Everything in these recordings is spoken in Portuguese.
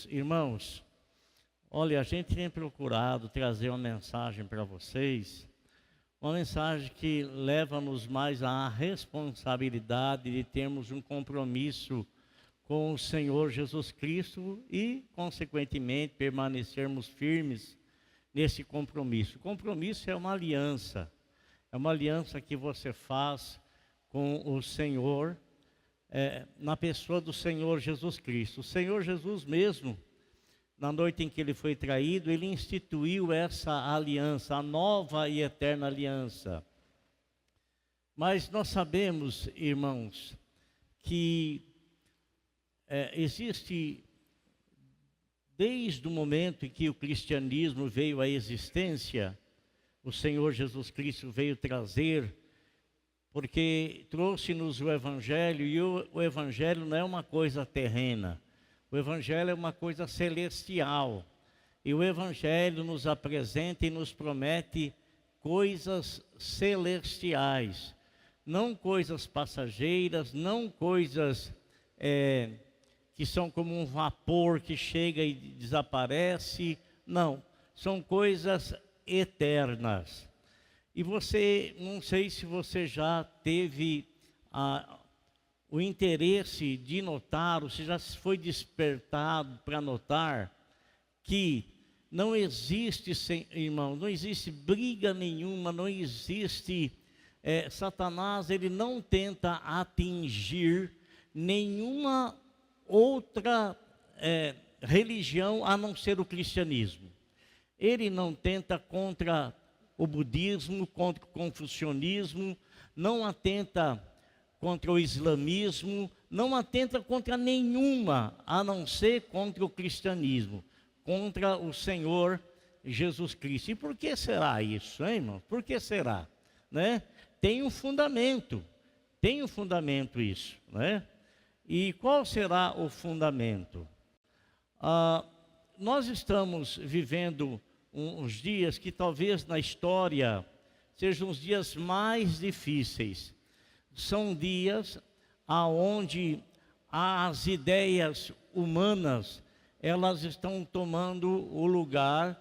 Deus. Irmãos, olha, a gente tem procurado trazer uma mensagem para vocês, uma mensagem que leva-nos mais à responsabilidade de termos um compromisso com o Senhor Jesus Cristo e, consequentemente, permanecermos firmes nesse compromisso. O compromisso é uma aliança que você faz com o Senhor, na pessoa do Senhor Jesus Cristo. O Senhor Jesus mesmo, na noite em que ele foi traído, ele instituiu essa aliança, a nova e eterna aliança. Mas nós sabemos, irmãos, que existe, desde o momento em que o cristianismo veio à existência, o Senhor Jesus Cristo veio trazer, porque trouxe-nos o Evangelho, e o Evangelho não é uma coisa terrena, o Evangelho é uma coisa celestial, e o Evangelho nos apresenta e nos promete coisas celestiais, não coisas passageiras, não coisas que são como um vapor que chega e desaparece, não, são coisas eternas. E você, não sei se você já teve o interesse de notar, ou se já foi despertado para notar, que não existe, irmão, não existe briga nenhuma, não existe, Satanás, ele não tenta atingir nenhuma outra religião a não ser o cristianismo. Ele não tenta contra o budismo, contra o confucionismo, não atenta contra o islamismo, não atenta contra nenhuma, a não ser contra o cristianismo, contra o Senhor Jesus Cristo. E por que será isso, hein, irmão? Por que será? Né? Tem um fundamento isso, né? E qual será o fundamento? Nós estamos vivendo uns dias que talvez na história sejam os dias mais difíceis. São dias aonde as ideias humanas, elas estão tomando o lugar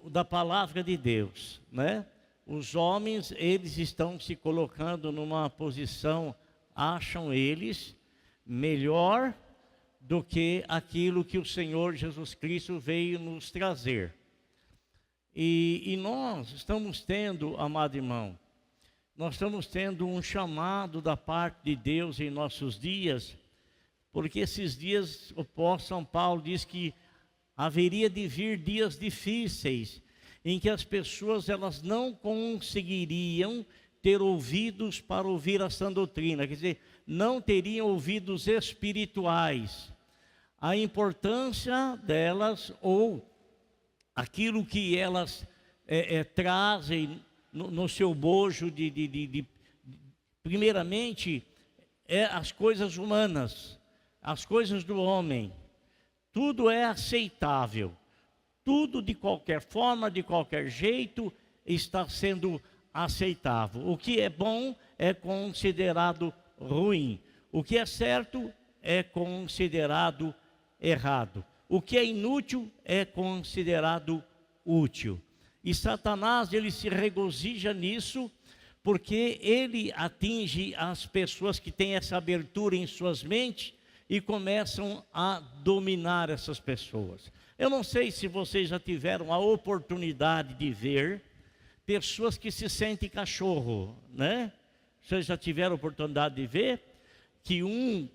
da palavra de Deus, né? Os homens, eles estão se colocando numa posição, acham eles, melhor do que aquilo que o Senhor Jesus Cristo veio nos trazer. E nós estamos tendo, amado irmão, nós estamos tendo um chamado da parte de Deus em nossos dias, porque esses dias, o apóstolo São Paulo diz que haveria de vir dias difíceis, em que as pessoas elas não conseguiriam ter ouvidos para ouvir a sã doutrina, quer dizer, não teriam ouvidos espirituais. A importância delas, ou aquilo que elas trazem no seu bojo primeiramente, as coisas humanas, as coisas do homem. Tudo é aceitável, tudo de qualquer forma, de qualquer jeito, está sendo aceitável. O que é bom é considerado ruim, o que é certo é considerado errado, o que é inútil é considerado útil. E Satanás, ele se regozija nisso, porque ele atinge as pessoas que têm essa abertura em suas mentes e começam a dominar essas pessoas. Eu não sei se vocês já tiveram a oportunidade de ver pessoas que se sentem cachorro, né? Vocês já tiveram a oportunidade de ver que um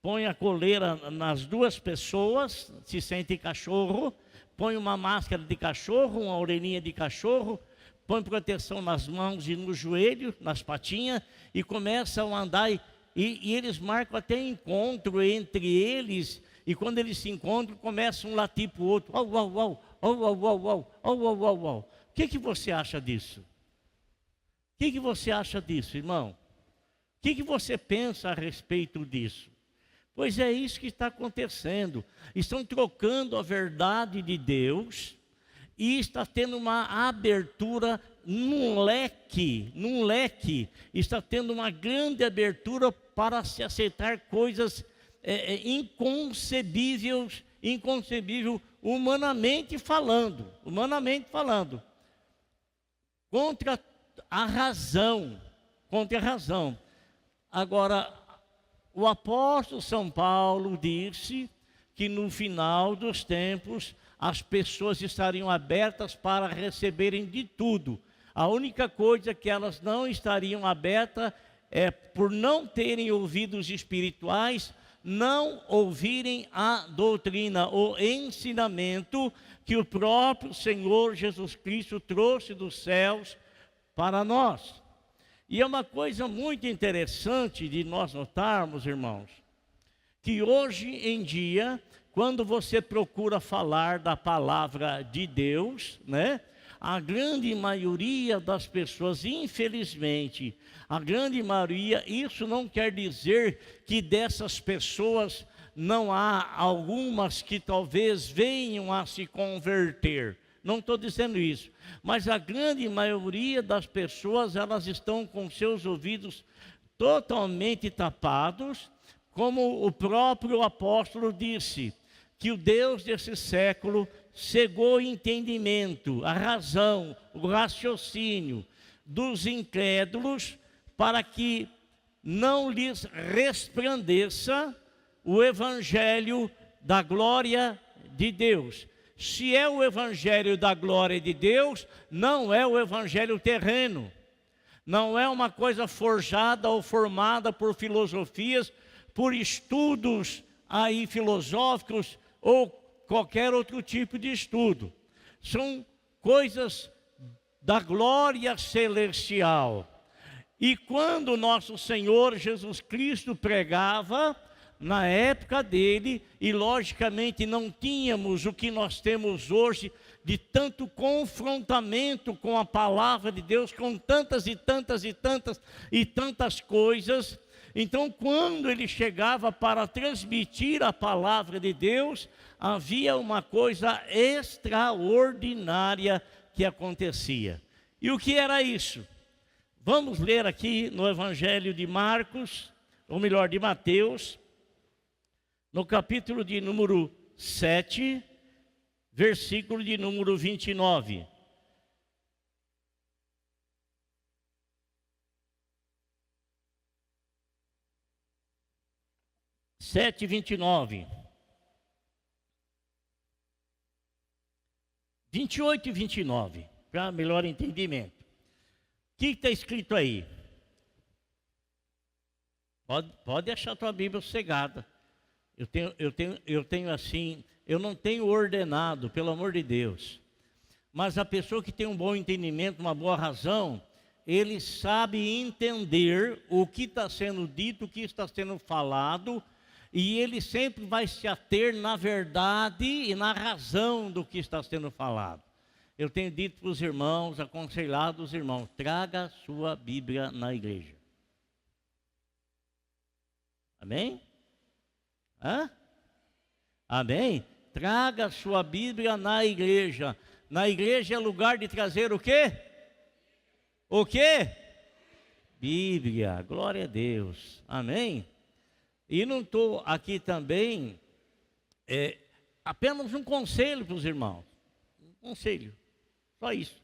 põe a coleira nas duas pessoas, se sente cachorro, põe uma máscara de cachorro, uma orelhinha de cachorro, põe proteção nas mãos e no joelho, nas patinhas, e começam a andar, e eles marcam até encontro entre eles, e quando eles se encontram, começam um latir para o outro, au, au, au, au, au, au, au, au, au, au, au. O que você acha disso? O que você acha disso, irmão? O que você pensa a respeito disso? Pois é isso que está acontecendo. Estão trocando a verdade de Deus e está tendo uma abertura num leque, está tendo uma grande abertura para se aceitar coisas inconcebível humanamente falando, contra a razão. Agora, o apóstolo São Paulo disse que no final dos tempos as pessoas estariam abertas para receberem de tudo. A única coisa que elas não estariam abertas é por não terem ouvidos espirituais, não ouvirem a doutrina, o ensinamento que o próprio Senhor Jesus Cristo trouxe dos céus para nós. E é uma coisa muito interessante de nós notarmos, irmãos, que hoje em dia, quando você procura falar da palavra de Deus, né? A grande maioria das pessoas, infelizmente, a grande maioria, isso não quer dizer que dessas pessoas não há algumas que talvez venham a se converter. Não estou dizendo isso, mas a grande maioria das pessoas, elas estão com seus ouvidos totalmente tapados, como o próprio apóstolo disse, que o Deus desse século cegou o entendimento, a razão, o raciocínio dos incrédulos, para que não lhes resplandeça o evangelho da glória de Deus. Se é o evangelho da glória de Deus, não é o evangelho terreno, não é uma coisa forjada ou formada por filosofias, por estudos aí filosóficos ou qualquer outro tipo de estudo. São coisas da glória celestial. E quando nosso Senhor Jesus Cristo pregava, na época dele, e logicamente não tínhamos o que nós temos hoje, de tanto confrontamento com a palavra de Deus, com tantas coisas. Então, quando ele chegava para transmitir a palavra de Deus, havia uma coisa extraordinária que acontecia. E o que era isso? Vamos ler aqui no Evangelho de Marcos, ou melhor, de Mateus, no capítulo de número 7, versículo de número 29. Sete, 29. 28 e 29, para melhor entendimento. O que está escrito aí? Pode achar a tua Bíblia sossegada. Eu tenho assim, eu não tenho ordenado, pelo amor de Deus. Mas a pessoa que tem um bom entendimento, uma boa razão, ele sabe entender o que está sendo dito, o que está sendo falado, e ele sempre vai se ater na verdade e na razão do que está sendo falado. Eu tenho dito para os irmãos, aconselhado os irmãos, traga a sua Bíblia na igreja. Amém? Hã? Amém? Traga a sua Bíblia na igreja. Na igreja é lugar de trazer o quê? O quê? Bíblia, glória a Deus. Amém? E não estou aqui também, apenas um conselho para os irmãos. Um conselho, só isso.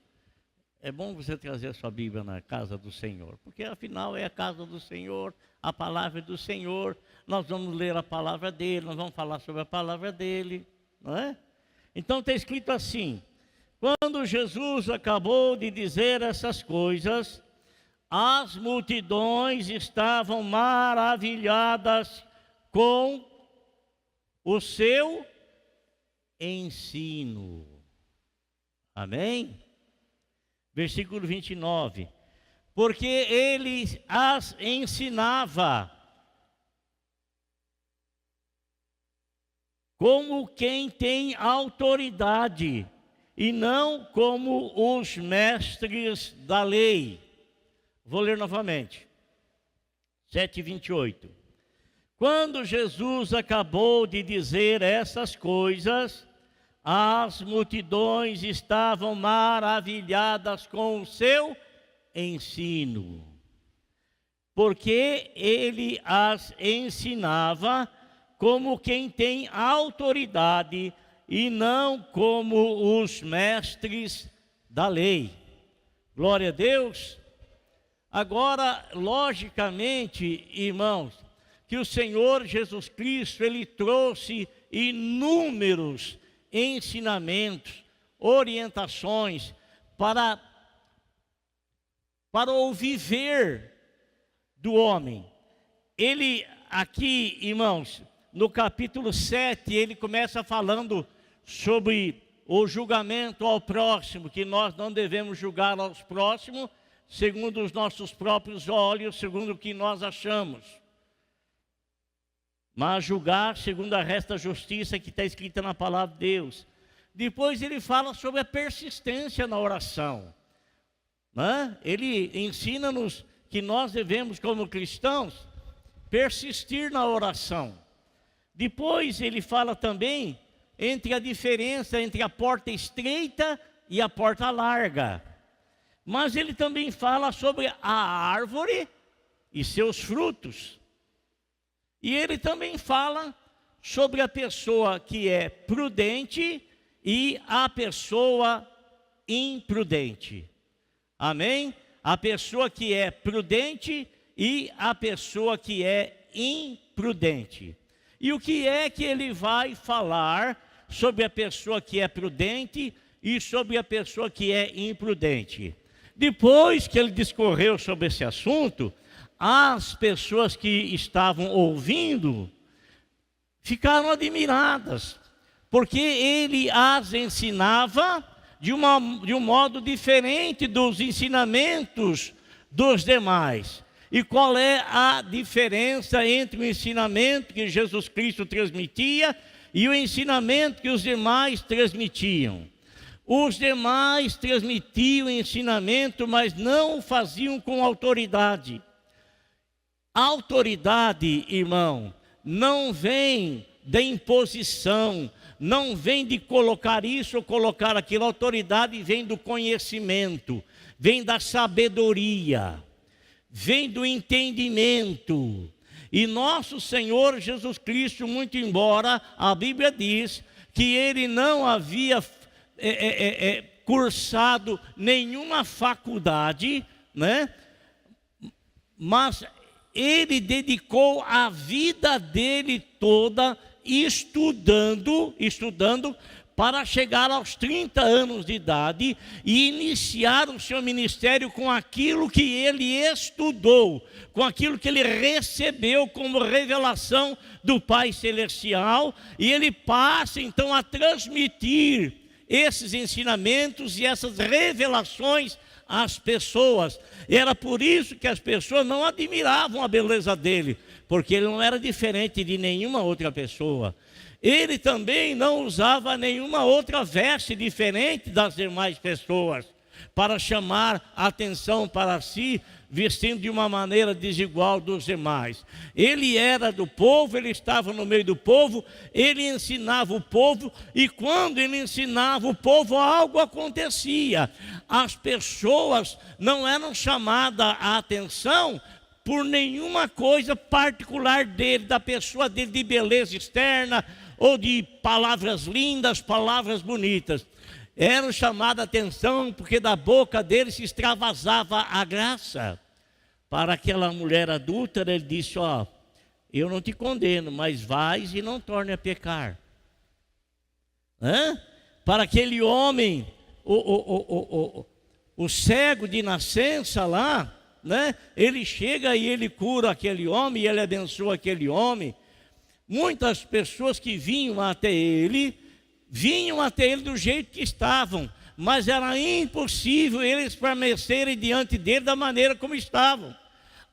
É bom você trazer a sua Bíblia na casa do Senhor, porque afinal é a casa do Senhor, a palavra do Senhor. Nós vamos ler a palavra dele, nós vamos falar sobre a palavra dele, não é? Então está escrito assim: quando Jesus acabou de dizer essas coisas, as multidões estavam maravilhadas com o seu ensino. Amém? Versículo 29. Porque ele as ensinava como quem tem autoridade, e não como os mestres da lei. Vou ler novamente. 7:28. Quando Jesus acabou de dizer essas coisas, as multidões estavam maravilhadas com o seu ensino, porque ele as ensinava como quem tem autoridade e não como os mestres da lei. Glória a Deus. Agora, logicamente, irmãos, que o Senhor Jesus Cristo, Ele trouxe inúmeros ensinamentos, orientações para o viver do homem. Ele aqui, irmãos, no capítulo 7, ele começa falando sobre o julgamento ao próximo, que nós não devemos julgar aos próximos segundo os nossos próprios olhos, segundo o que nós achamos, mas julgar segundo a resta justiça que está escrita na palavra de Deus. Depois ele fala sobre a persistência na oração, né? Ele ensina-nos que nós devemos, como cristãos, persistir na oração. Depois ele fala também entre a diferença entre a porta estreita e a porta larga. Mas ele também fala sobre a árvore e seus frutos. E ele também fala sobre a pessoa que é prudente e a pessoa imprudente. Amém? A pessoa que é prudente e a pessoa que é imprudente. E o que é que ele vai falar sobre a pessoa que é prudente e sobre a pessoa que é imprudente? Depois que ele discorreu sobre esse assunto, as pessoas que estavam ouvindo ficaram admiradas, porque ele as ensinava de um modo diferente dos ensinamentos dos demais. E qual é a diferença entre o ensinamento que Jesus Cristo transmitia e o ensinamento que os demais transmitiam? Os demais transmitiam ensinamento, mas não o faziam com autoridade. Autoridade, irmão, não vem da imposição, não vem de colocar isso ou colocar aquilo. Autoridade vem do conhecimento, vem da sabedoria, vem do entendimento. E nosso Senhor Jesus Cristo, muito embora a Bíblia diz que ele não havia cursado nenhuma faculdade, né? Mas ele dedicou a vida dele toda estudando para chegar aos 30 anos de idade e iniciar o seu ministério com aquilo que ele estudou, com aquilo que ele recebeu como revelação do Pai Celestial, e ele passa então a transmitir esses ensinamentos e essas revelações às pessoas. E era por isso que as pessoas não admiravam a beleza dele, porque ele não era diferente de nenhuma outra pessoa. Ele também não usava nenhuma outra veste diferente das demais pessoas, para chamar a atenção para si, vestindo de uma maneira desigual dos demais. Ele era do povo, ele estava no meio do povo, ele ensinava o povo, e quando ele ensinava o povo, algo acontecia. As pessoas não eram chamadas a atenção por nenhuma coisa particular dele, da pessoa dele, de beleza externa, ou de palavras lindas, palavras bonitas. Eram chamadas a atenção porque da boca dele se extravasava a graça. Para aquela mulher adúltera, ele disse: ó, eu não te condeno, mas vais e não torne a pecar. Para aquele homem, o cego de nascença lá, né? Ele chega e ele cura aquele homem, e ele abençoa aquele homem. Muitas pessoas que vinham até ele do jeito que estavam, mas era impossível eles permanecerem diante dele da maneira como estavam.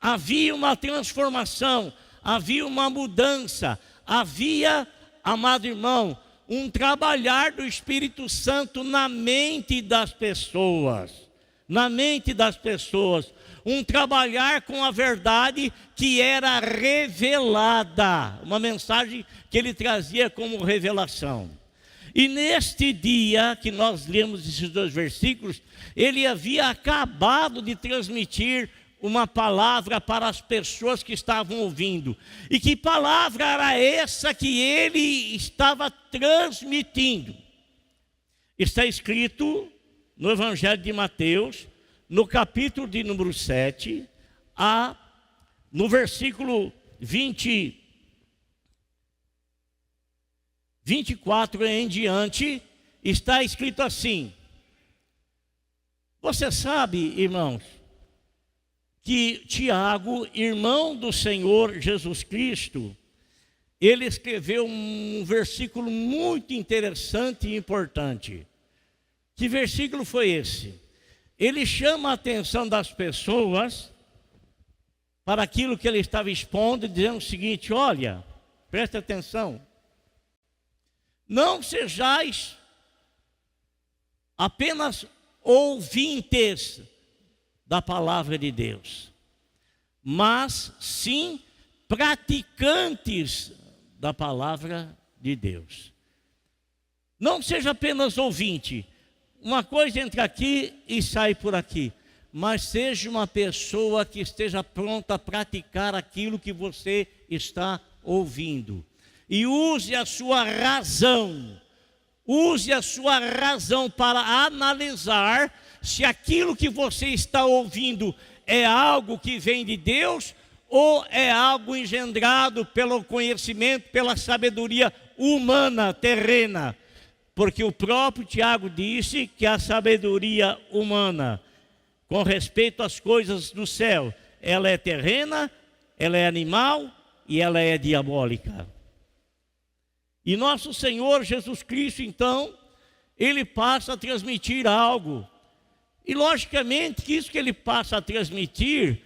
Havia uma transformação, havia uma mudança, havia, amado irmão, um trabalhar do Espírito Santo na mente das pessoas, um trabalhar com a verdade que era revelada, uma mensagem que ele trazia como revelação. E neste dia que nós lemos esses 2 versículos, ele havia acabado de transmitir uma palavra para as pessoas que estavam ouvindo. E que palavra era essa que ele estava transmitindo? Está escrito no Evangelho de Mateus, no capítulo de número 7, no versículo 24 em diante, está escrito assim. Você sabe, irmãos, que Tiago, irmão do Senhor Jesus Cristo, ele escreveu um versículo muito interessante e importante. Que versículo foi esse? Ele chama a atenção das pessoas para aquilo que ele estava expondo, dizendo o seguinte: olha, preste atenção, não sejais apenas ouvintes da palavra de Deus, mas sim praticantes da palavra de Deus. Não seja apenas ouvinte, uma coisa entra aqui e sai por aqui, mas seja uma pessoa que esteja pronta a praticar aquilo que você está ouvindo. E use a sua razão para analisar se aquilo que você está ouvindo é algo que vem de Deus ou é algo engendrado pelo conhecimento, pela sabedoria humana, terrena. Porque o próprio Tiago disse que a sabedoria humana, com respeito às coisas do céu, ela é terrena, ela é animal e ela é diabólica. E nosso Senhor Jesus Cristo, então, ele passa a transmitir algo. E logicamente que isso que ele passa a transmitir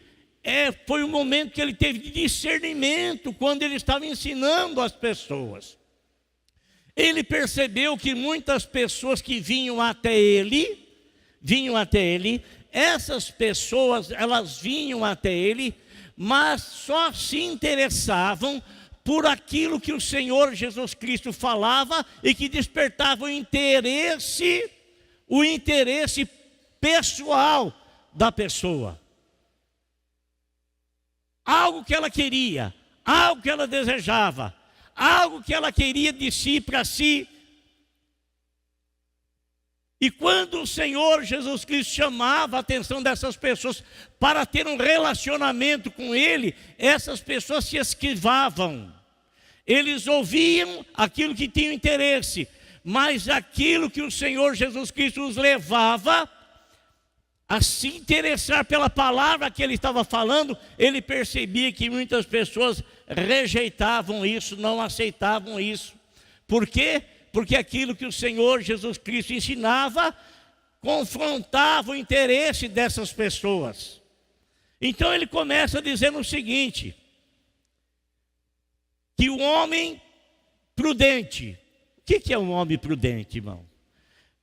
foi um momento que ele teve de discernimento quando ele estava ensinando as pessoas. Ele percebeu que muitas pessoas que vinham até ele, essas pessoas, elas vinham até ele, mas só se interessavam por aquilo que o Senhor Jesus Cristo falava e que despertava o interesse pessoal da pessoa. Algo que ela queria, algo que ela desejava, algo que ela queria de si para si. E quando o Senhor Jesus Cristo chamava a atenção dessas pessoas para ter um relacionamento com Ele, essas pessoas se esquivavam. Eles ouviam aquilo que tinham interesse, mas aquilo que o Senhor Jesus Cristo os levava a se interessar pela palavra que ele estava falando, ele percebia que muitas pessoas rejeitavam isso, não aceitavam isso. Por quê? Porque aquilo que o Senhor Jesus Cristo ensinava confrontava o interesse dessas pessoas. Então ele começa dizendo o seguinte: que o homem prudente, o que é um homem prudente, irmão?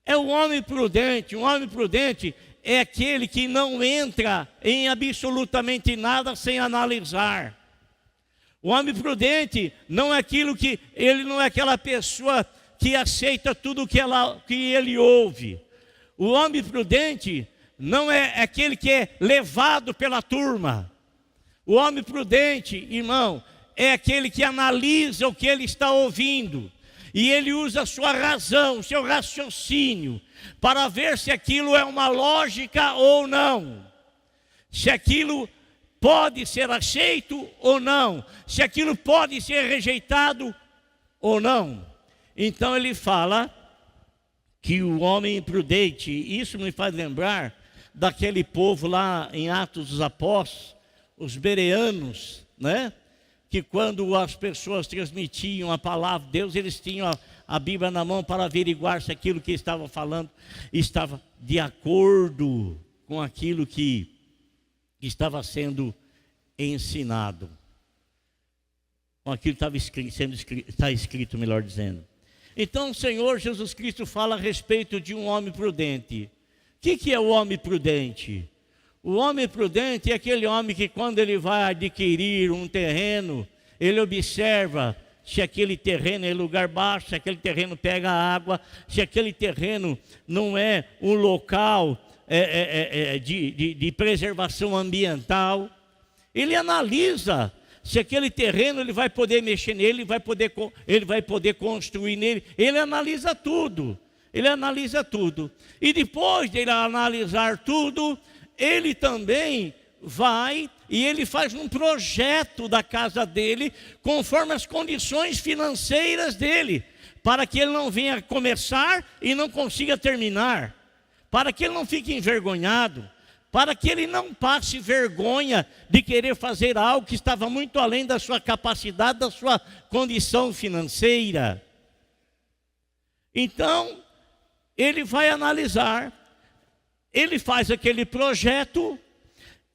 É um homem prudente é aquele que não entra em absolutamente nada sem analisar. O homem prudente não é aquilo que, ele não é aquela pessoa que aceita tudo que ele ouve. O homem prudente não é aquele que é levado pela turma. O homem prudente, irmão, é aquele que analisa o que ele está ouvindo. E ele usa a sua razão, o seu raciocínio, para ver se aquilo é uma lógica ou não. Se aquilo pode ser aceito ou não. Se aquilo pode ser rejeitado ou não. Então ele fala que o homem imprudente, isso me faz lembrar daquele povo lá em Atos dos Apóstolos, os bereanos, né? Que quando as pessoas transmitiam a palavra de Deus, eles tinham a Bíblia na mão para averiguar se aquilo que estava falando estava de acordo com aquilo que estava sendo ensinado, com aquilo que está escrito, melhor dizendo. Então o Senhor Jesus Cristo fala a respeito de um homem prudente. O que é o homem prudente? O homem prudente é aquele homem que quando ele vai adquirir um terreno, ele observa se aquele terreno é lugar baixo, se aquele terreno pega água, se aquele terreno não é um local de preservação ambiental. Ele analisa se aquele terreno ele vai poder mexer nele, ele vai poder construir nele. Ele analisa tudo. Ele analisa tudo. E depois de ele analisar tudo, ele também vai e ele faz um projeto da casa dele, conforme as condições financeiras dele, para que ele não venha começar e não consiga terminar, para que ele não fique envergonhado, para que ele não passe vergonha de querer fazer algo que estava muito além da sua capacidade, da sua condição financeira. Então, ele vai analisar, ele faz aquele projeto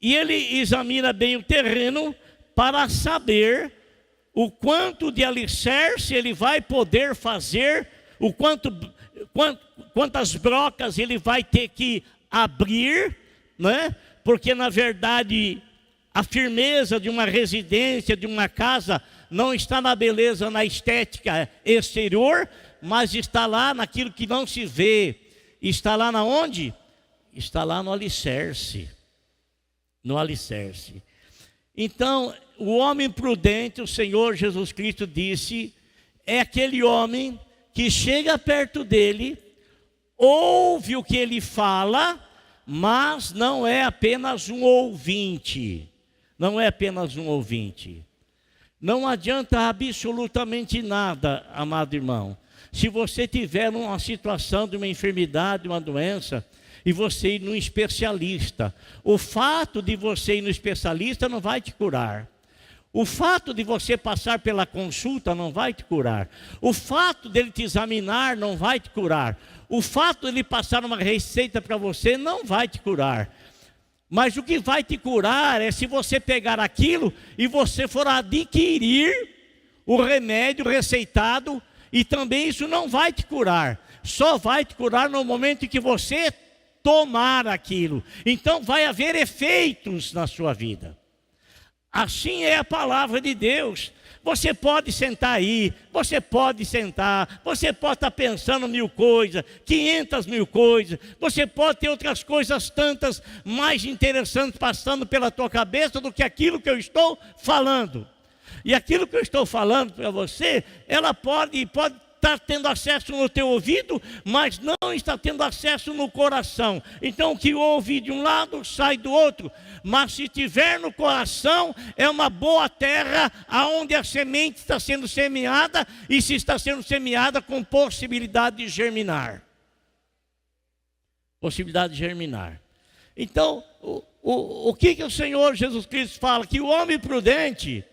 e ele examina bem o terreno para saber o quanto de alicerce ele vai poder fazer, quantas brocas ele vai ter que abrir, né? Porque na verdade a firmeza de uma residência, de uma casa, não está na beleza, na estética exterior, mas está lá naquilo que não se vê. Está lá na onde? Está lá no alicerce. No alicerce. Então, o homem prudente, o Senhor Jesus Cristo disse, é aquele homem que chega perto dele, ouve o que ele fala, mas não é apenas um ouvinte. Não é apenas um ouvinte. Não adianta absolutamente nada, amado irmão, se você tiver uma situação de uma enfermidade, uma doença, e você ir num especialista. O fato de você ir no especialista não vai te curar. O fato de você passar pela consulta não vai te curar. O fato dele te examinar não vai te curar. O fato de ele passar uma receita para você não vai te curar. Mas o que vai te curar é se você pegar aquilo e você for adquirir o remédio receitado, e também isso não vai te curar. Só vai te curar no momento em que você tomar aquilo. Então vai haver efeitos na sua vida. Assim é a palavra de Deus. Você pode sentar aí, você pode sentar, você pode estar pensando 1000 coisas, 500.000 coisas, você pode ter outras coisas tantas mais interessantes passando pela tua cabeça do que aquilo que eu estou falando. E aquilo que eu estou falando para você, ela pode estar tendo acesso no teu ouvido, mas não está tendo acesso no coração. Então o que ouve de um lado, sai do outro. Mas se tiver no coração, é uma boa terra, aonde a semente está sendo semeada, e se está sendo semeada com possibilidade de germinar. Possibilidade de germinar. Então, o que o Senhor Jesus Cristo fala? Que o homem prudente,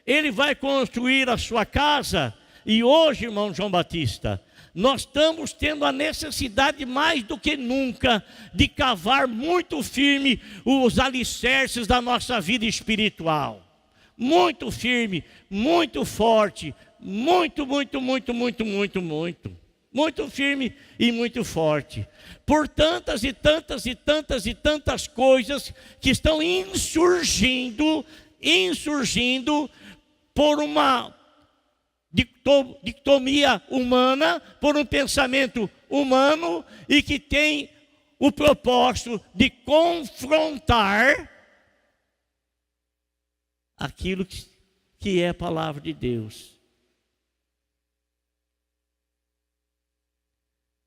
ele vai construir a sua casa. E hoje, irmão João Batista, nós estamos tendo a necessidade mais do que nunca de cavar muito firme os alicerces da nossa vida espiritual. Muito firme, muito forte, muito firme e muito forte. Por tantas e tantas coisas que estão insurgindo por uma dicotomia humana, por um pensamento humano, e que tem o propósito de confrontar aquilo que é a palavra de Deus.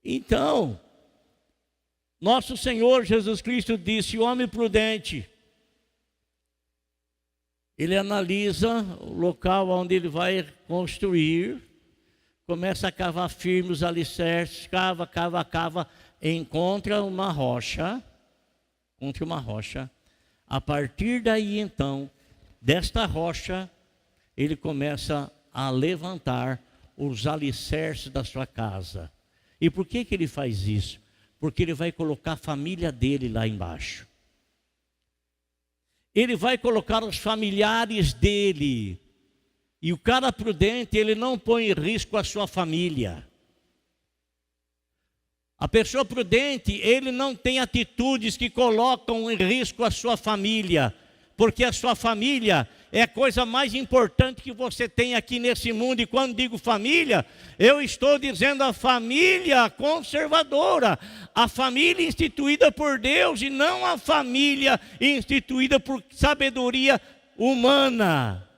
Então, nosso Senhor Jesus Cristo disse: o homem prudente, ele analisa o local onde ele vai construir, começa a cavar firme os alicerces, cava, encontra uma rocha. A partir daí, então, desta rocha, ele começa a levantar os alicerces da sua casa. E por que ele faz isso? Porque ele vai colocar a família dele lá embaixo. Ele vai colocar os familiares dele. E o cara prudente, ele não põe em risco a sua família. A pessoa prudente, ele não tem atitudes que colocam em risco a sua família. Porque a sua família é a coisa mais importante que você tem aqui nesse mundo. E quando digo família, eu estou dizendo a família conservadora, a família instituída por Deus e não a família instituída por sabedoria humana.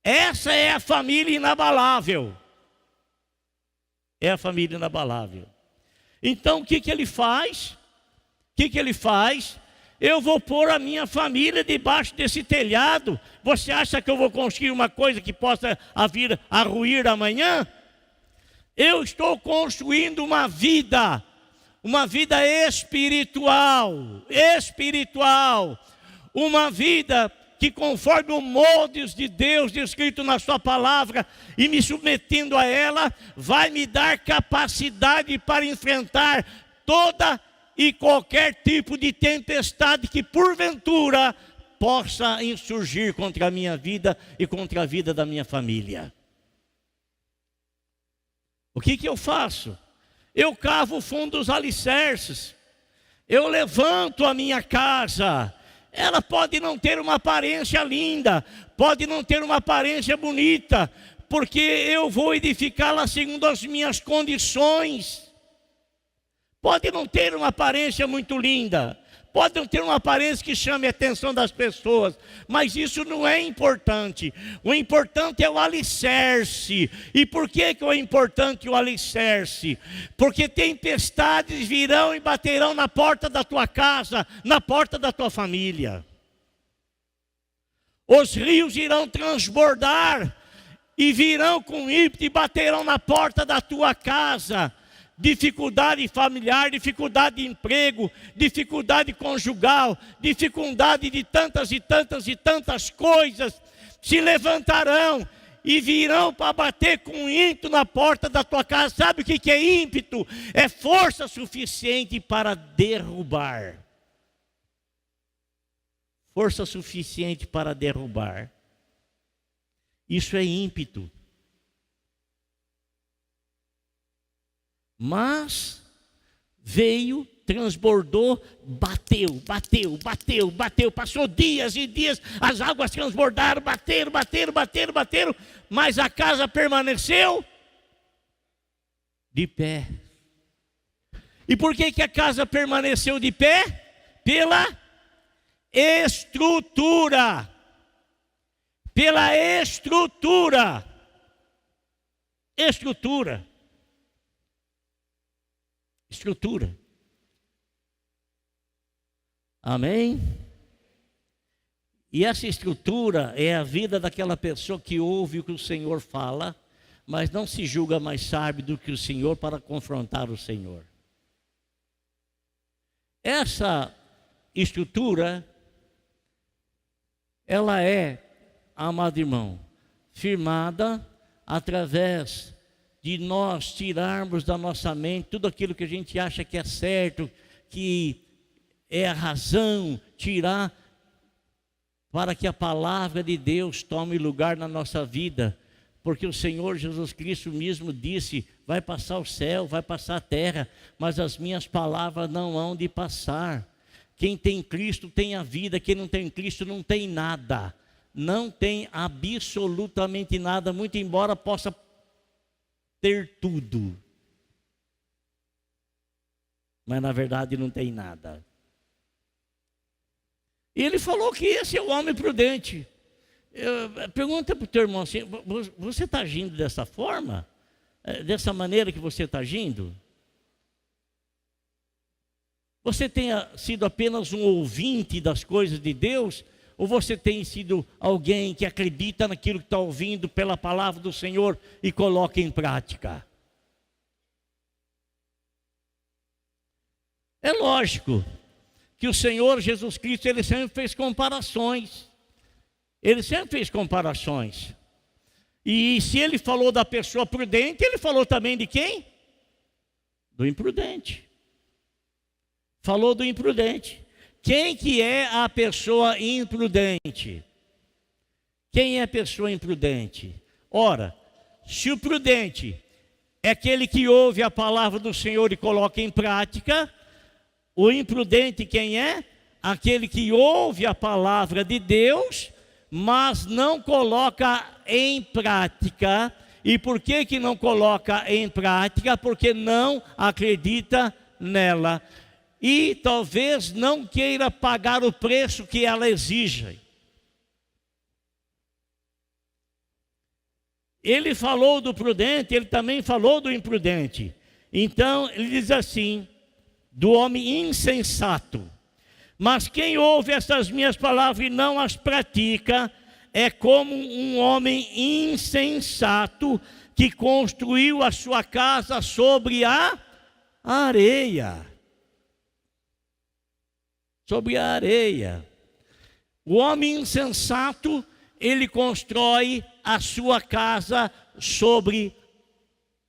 Essa é a família inabalável. É a família inabalável. Então o que ele faz? O que ele faz? Eu vou pôr a minha família debaixo desse telhado. Você acha que eu vou construir uma coisa que possa vir a ruir amanhã? Eu estou construindo uma vida espiritual, uma vida que conforme os moldes de Deus descrito na sua palavra, e me submetendo a ela, vai me dar capacidade para enfrentar toda e qualquer tipo de tempestade que porventura possa insurgir contra a minha vida e contra a vida da minha família. O que eu faço? Eu cavo o fundo dos alicerces, eu levanto a minha casa. Ela pode não ter uma aparência linda, pode não ter uma aparência bonita, porque eu vou edificá-la segundo as minhas condições. Pode não ter uma aparência muito linda, pode não ter uma aparência que chame a atenção das pessoas, mas isso não é importante. O importante é o alicerce. E por que é importante o alicerce? Porque tempestades virão e baterão na porta da tua casa, na porta da tua família. Os rios irão transbordar e virão com ímpeto e baterão na porta da tua casa. Dificuldade familiar, dificuldade de emprego, dificuldade conjugal, dificuldade de tantas e tantas e tantas coisas se levantarão e virão para bater com ímpeto na porta da tua casa. Sabe o que é ímpeto? É força suficiente para derrubar. Força suficiente para derrubar. Isso é ímpeto. Mas veio, transbordou, bateu, passou dias e dias, as águas transbordaram, bateram, mas a casa permaneceu de pé. E por que a casa permaneceu de pé? Pela estrutura. Pela estrutura. Estrutura. Amém? E essa estrutura é a vida daquela pessoa que ouve o que o Senhor fala, mas não se julga mais sábio do que o Senhor para confrontar o Senhor. Essa estrutura, ela é, amado irmão, firmada através de nós tirarmos da nossa mente tudo aquilo que a gente acha que é certo, que é a razão, tirar para que a palavra de Deus tome lugar na nossa vida. Porque o Senhor Jesus Cristo mesmo disse, vai passar o céu, vai passar a terra, mas as minhas palavras não hão de passar. Quem tem Cristo tem a vida, quem não tem Cristo não tem nada. Não tem absolutamente nada, muito embora possa ter tudo, mas na verdade não tem nada. E ele falou que esse é o homem prudente. Pergunta para o teu irmão assim, você está agindo dessa forma? Dessa maneira que você está agindo? Você tem sido apenas um ouvinte das coisas de Deus? Ou você tem sido alguém que acredita naquilo que está ouvindo pela palavra do Senhor e coloca em prática? É lógico que o Senhor Jesus Cristo, Ele sempre fez comparações. E se Ele falou da pessoa prudente, Ele falou também de quem? Do imprudente. Falou do imprudente. Quem que é a pessoa imprudente? Quem é a pessoa imprudente? Ora, se o prudente é aquele que ouve a palavra do Senhor e coloca em prática, o imprudente quem é? aquele que ouve a palavra de Deus, mas não coloca em prática. E por que não coloca em prática? Porque não acredita nela. E talvez não queira pagar o preço que ela exige. Ele falou do prudente, ele também falou do imprudente. Então, ele diz assim, do homem insensato. Mas quem ouve essas minhas palavras e não as pratica, é como um homem insensato que construiu a sua casa sobre a areia. Sobre a areia. O homem insensato, ele constrói a sua casa sobre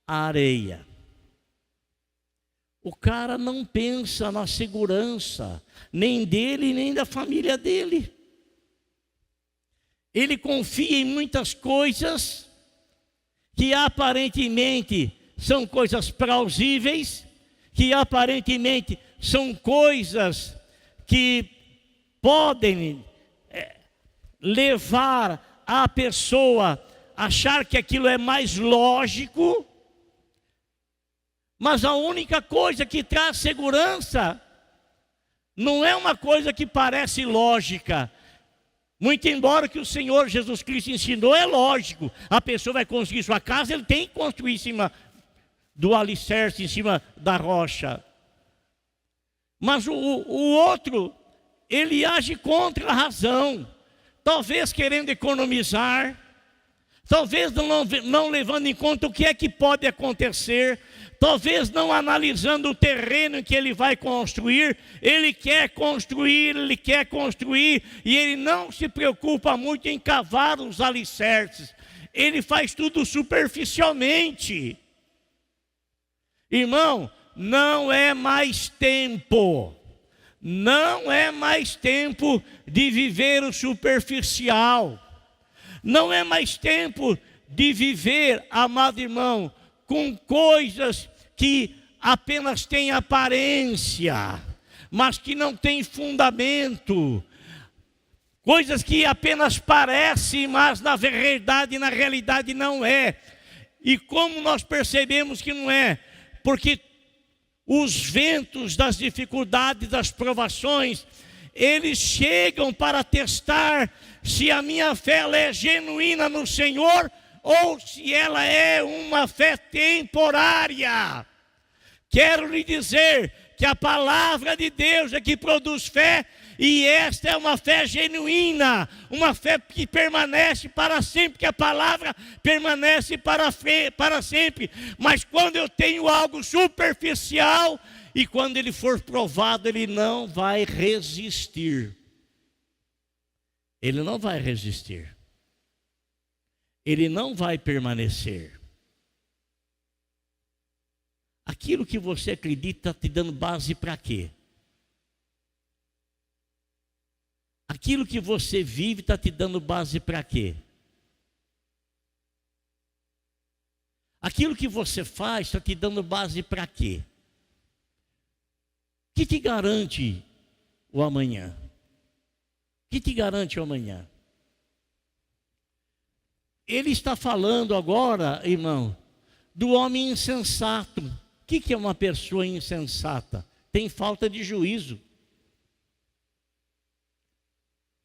a areia. O cara não pensa na segurança, nem dele, nem da família dele. Ele confia em muitas coisas que aparentemente são coisas plausíveis, que aparentemente são coisas que podem levar a pessoa a achar que aquilo é mais lógico, mas a única coisa que traz segurança não é uma coisa que parece lógica. Muito embora que o Senhor Jesus Cristo ensinou, é lógico, a pessoa vai construir sua casa, ele tem que construir em cima do alicerce, em cima da rocha. Mas o outro, ele age contra a razão, talvez querendo economizar, talvez não levando em conta o que é que pode acontecer, talvez não analisando o terreno em que ele vai construir. Ele quer construir, e ele não se preocupa muito em cavar os alicerces. Ele faz tudo superficialmente. Irmão, não é mais tempo de viver o superficial. Não é mais tempo de viver, amado irmão, com coisas que apenas têm aparência, mas que não têm fundamento. Coisas que apenas parecem, mas na verdade, na realidade não é. E como nós percebemos que não é? Porque os ventos das dificuldades, das provações, eles chegam para testar se a minha fé ela é genuína no Senhor ou se ela é uma fé temporária. Quero lhe dizer que a palavra de Deus é que produz fé, e esta é uma fé genuína, uma fé que permanece para sempre, que a palavra permanece para sempre. Mas quando eu tenho algo superficial, e quando ele for provado, ele não vai resistir. Ele não vai resistir. Ele não vai permanecer. Aquilo que você acredita está te dando base para quê? Aquilo que você vive está te dando base para quê? Aquilo que você faz está te dando base para quê? O que te garante o amanhã? O que te garante o amanhã? Ele está falando agora, irmão, do homem insensato. O que é uma pessoa insensata? Tem falta de juízo.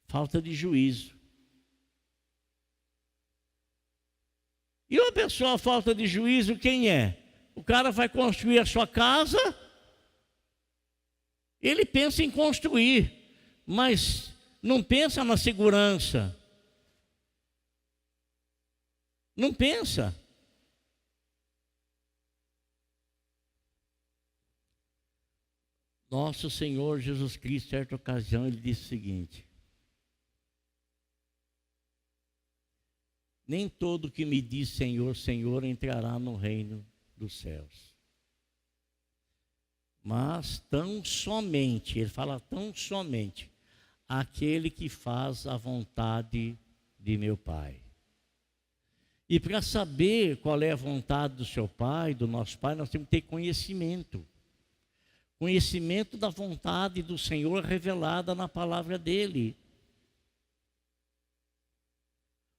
Falta de juízo. E uma pessoa falta de juízo, quem é? O cara vai construir a sua casa, ele pensa em construir, mas não pensa na segurança. Não pensa. Nosso Senhor Jesus Cristo, certa ocasião, ele disse o seguinte: nem todo que me diz Senhor, Senhor entrará no reino dos céus. Mas tão somente, ele fala tão somente, aquele que faz a vontade de meu Pai. E para saber qual é a vontade do seu Pai, do nosso Pai, nós temos que ter conhecimento. Conhecimento da vontade do Senhor revelada na palavra dele.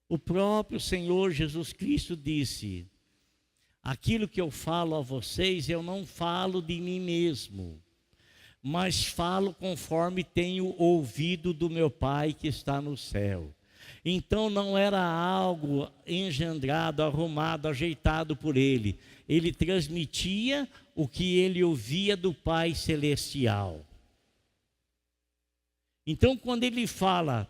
O próprio Senhor Jesus Cristo disse: aquilo que eu falo a vocês, eu não falo de mim mesmo, mas falo conforme tenho ouvido do meu Pai que está no céu. Então não era algo engendrado, arrumado, ajeitado por ele. Ele transmitia o que ele ouvia do Pai Celestial. Então quando ele fala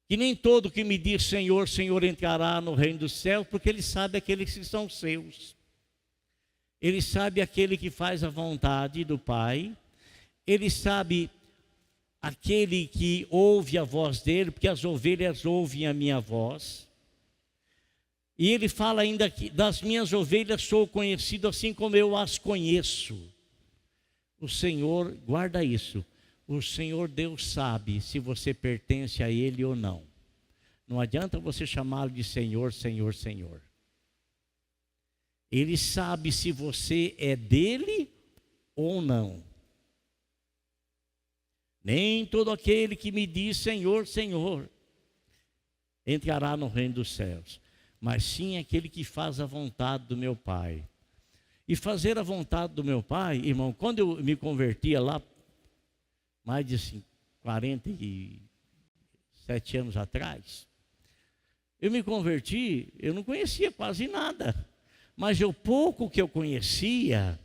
que nem todo que me diz Senhor, Senhor entrará no reino dos céus, porque ele sabe aqueles que são seus. Ele sabe aquele que faz a vontade do Pai. Ele sabe aquele que ouve a voz dele, porque as ovelhas ouvem a minha voz. E ele fala ainda que das minhas ovelhas sou conhecido assim como eu as conheço. O Senhor, guarda isso, o Senhor Deus sabe se você pertence a Ele ou não. Não adianta você chamá-lo de Senhor, Senhor, Senhor. Ele sabe se você é dele ou não. Nem todo aquele que me diz Senhor, Senhor entrará no reino dos céus, mas sim aquele que faz a vontade do meu Pai. E fazer a vontade do meu Pai, irmão, quando eu me convertia lá, mais de 47 anos atrás, eu me converti, eu não conhecia quase nada, mas o pouco que eu conhecia,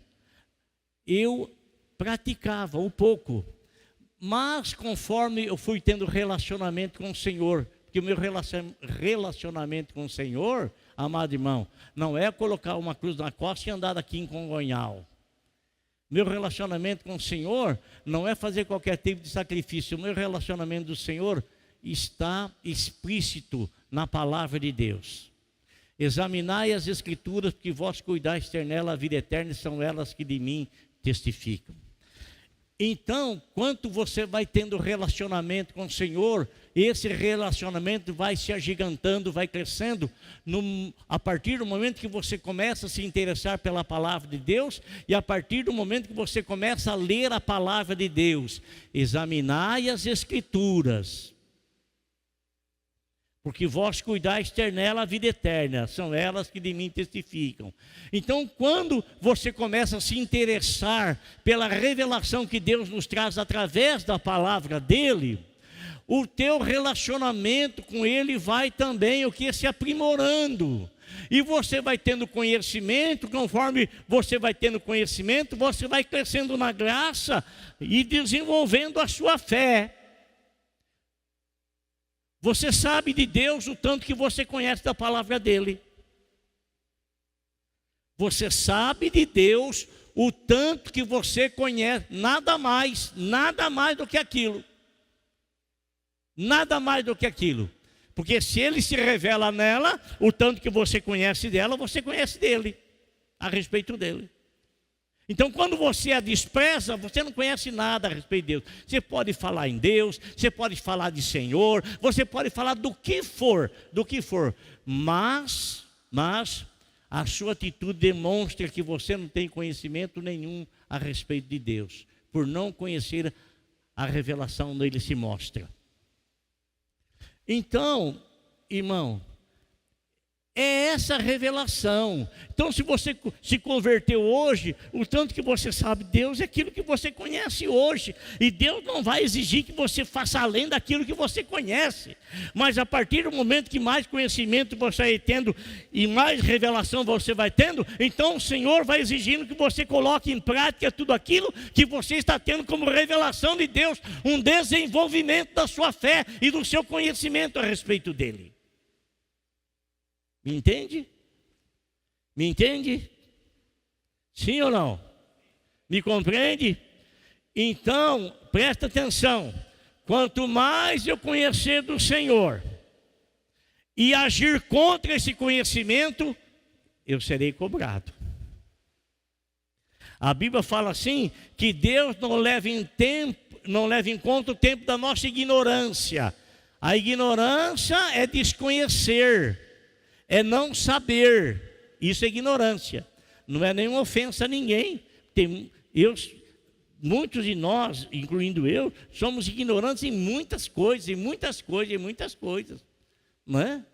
eu praticava, o pouco. Mas conforme eu fui tendo relacionamento com o Senhor, porque o meu relacionamento com o Senhor, amado irmão, não é colocar uma cruz na costa e andar daqui em Congonhal. Meu relacionamento com o Senhor não é fazer qualquer tipo de sacrifício. O meu relacionamento do Senhor está explícito na palavra de Deus. Examinai as Escrituras, porque vós cuidais ter nela a vida eterna, e são elas que de mim testificam. Então, quanto você vai tendo relacionamento com o Senhor, esse relacionamento vai se agigantando, vai crescendo, a partir do momento que você começa a se interessar pela palavra de Deus, e a partir do momento que você começa a ler a palavra de Deus. Examinai as Escrituras, porque vós cuidais ter nela a vida eterna, são elas que de mim testificam. Então, quando você começa a se interessar pela revelação que Deus nos traz através da palavra dele, o teu relacionamento com ele vai também se aprimorando. E você vai tendo conhecimento, conforme você vai tendo conhecimento, você vai crescendo na graça e desenvolvendo a sua fé. Você sabe de Deus o tanto que você conhece da palavra dele. Você sabe de Deus o tanto que você conhece, nada mais do que aquilo. Nada mais do que aquilo. Porque se ele se revela nela, o tanto que você conhece dela, você conhece dele, a respeito dele. Então, quando você a despreza, você não conhece nada a respeito de Deus. Você pode falar em Deus, você pode falar de Senhor, você pode falar do que for, mas a sua atitude demonstra que você não tem conhecimento nenhum a respeito de Deus, por não conhecer a revelação onde ele se mostra. Então, irmão, é essa revelação. Então, se você se converteu hoje, o tanto que você sabe de Deus é aquilo que você conhece hoje. E Deus não vai exigir que você faça além daquilo que você conhece. Mas a partir do momento que mais conhecimento você vai tendo e mais revelação você vai tendo, então o Senhor vai exigindo que você coloque em prática tudo aquilo que você está tendo como revelação de Deus, um desenvolvimento da sua fé e do seu conhecimento a respeito dele. Me entende? Me entende? Sim ou não? Me compreende? Então, presta atenção. Quanto mais eu conhecer do Senhor e agir contra esse conhecimento, eu serei cobrado. A Bíblia fala assim, que Deus não leva em conta o tempo da nossa ignorância. A ignorância é desconhecer, é não saber. Isso é ignorância. Não é nenhuma ofensa a ninguém. eu, muitos de nós, incluindo eu, somos ignorantes em muitas coisas, não é?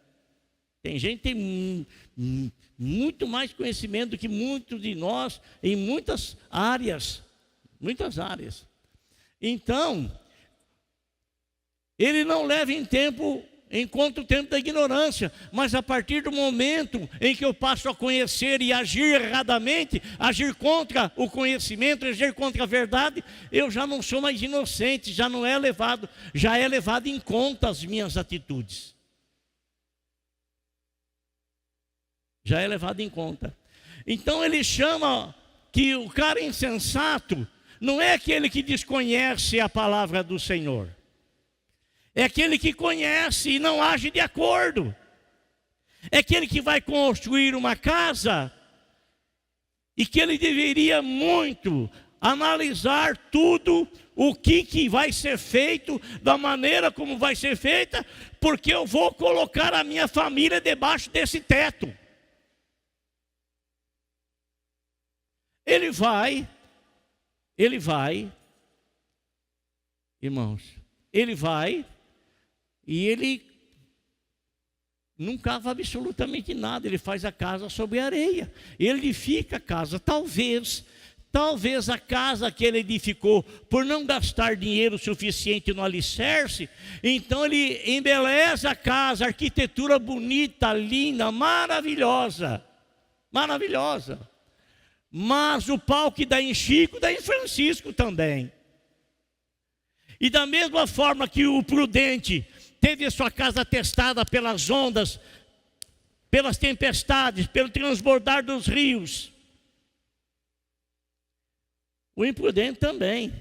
Tem gente que tem muito mais conhecimento do que muitos de nós em muitas áreas. Então, ele não leva em conta o tempo da ignorância, mas a partir do momento em que eu passo a conhecer e agir erradamente, agir contra o conhecimento, agir contra a verdade, eu já não sou mais inocente, já é levado em conta as minhas atitudes. Já é levado em conta. Então ele chama que o cara insensato não é aquele que desconhece a palavra do Senhor. É aquele que conhece e não age de acordo. É aquele que vai construir uma casa e que ele deveria muito analisar tudo o que vai ser feito, da maneira como vai ser feita, porque eu vou colocar a minha família debaixo desse teto. Ele vai, irmãos, e ele não cava absolutamente nada, ele faz a casa sobre areia, ele edifica a casa. Talvez a casa que ele edificou, por não gastar dinheiro suficiente no alicerce, então ele embeleza a casa, arquitetura bonita, linda, maravilhosa. Mas o pau que dá em Chico, dá em Francisco também. E da mesma forma que o prudente teve a sua casa testada pelas ondas, pelas tempestades, pelo transbordar dos rios, o imprudente também.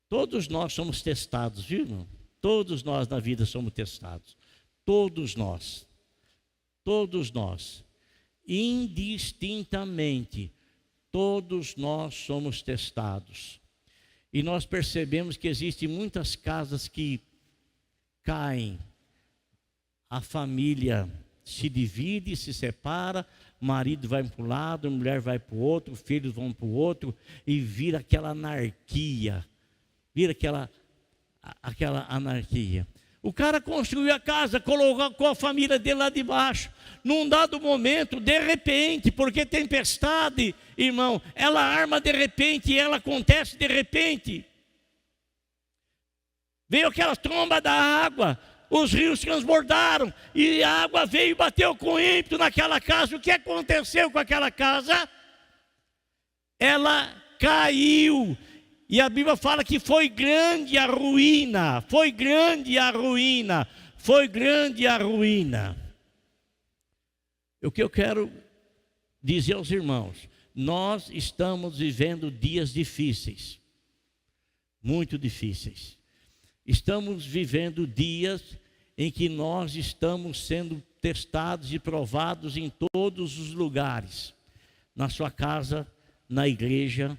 Todos nós somos testados, viu, irmão? Todos nós na vida somos testados. Todos nós. Indistintamente, todos nós somos testados. E nós percebemos que existem muitas casas que caem, a família se divide, se separa, marido vai para um lado, mulher vai para o outro, filhos vão para o outro, e vira aquela anarquia, aquela anarquia. O cara construiu a casa, colocou a família dele lá debaixo. Num dado momento, de repente, porque tempestade, irmão, ela arma de repente, ela acontece de repente. Veio aquela tromba da água, os rios transbordaram, e a água veio e bateu com ímpeto naquela casa. O que aconteceu com aquela casa? Ela caiu. E a Bíblia fala que foi grande a ruína. O que eu quero dizer aos irmãos, nós estamos vivendo dias difíceis, muito difíceis. Estamos vivendo dias em que nós estamos sendo testados e provados em todos os lugares. Na sua casa, na igreja,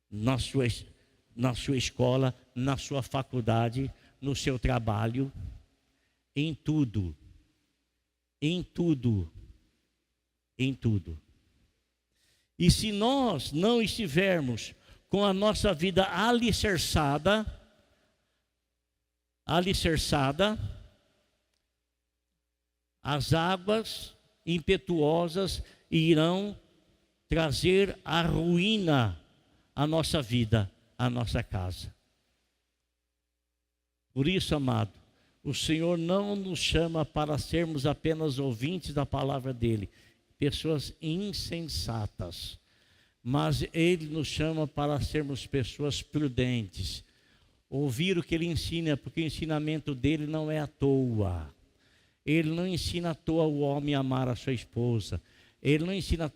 na sua escola, na sua faculdade, no seu trabalho, em tudo. E se nós não estivermos com a nossa vida alicerçada, as águas impetuosas irão trazer a ruína à nossa vida, à nossa casa. Por isso, amado, o Senhor não nos chama para sermos apenas ouvintes da palavra dEle, pessoas insensatas, mas Ele nos chama para sermos pessoas prudentes, ouvir o que Ele ensina, porque o ensinamento dEle não é à toa. Ele não ensina à toa o homem a amar a sua esposa. Ele não ensina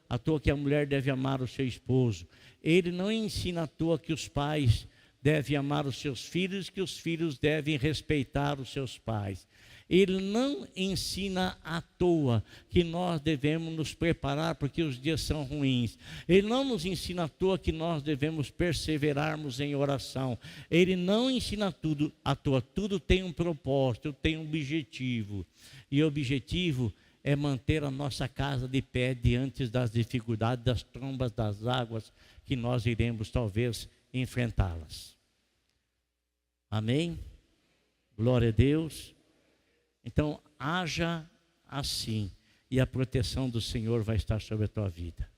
à toa que a mulher deve amar o seu esposo. Ele não ensina à toa que os pais devem amar os seus filhos, que os filhos devem respeitar os seus pais. Ele não ensina à toa que nós devemos nos preparar porque os dias são ruins. Ele não nos ensina à toa que nós devemos perseverarmos em oração. Ele não ensina tudo à toa. Tudo tem um propósito, tem um objetivo. E o objetivo é manter a nossa casa de pé diante das dificuldades, das trombas, das águas que nós iremos talvez enfrentá-las. Amém? Glória a Deus. Então, haja assim, e a proteção do Senhor vai estar sobre a tua vida.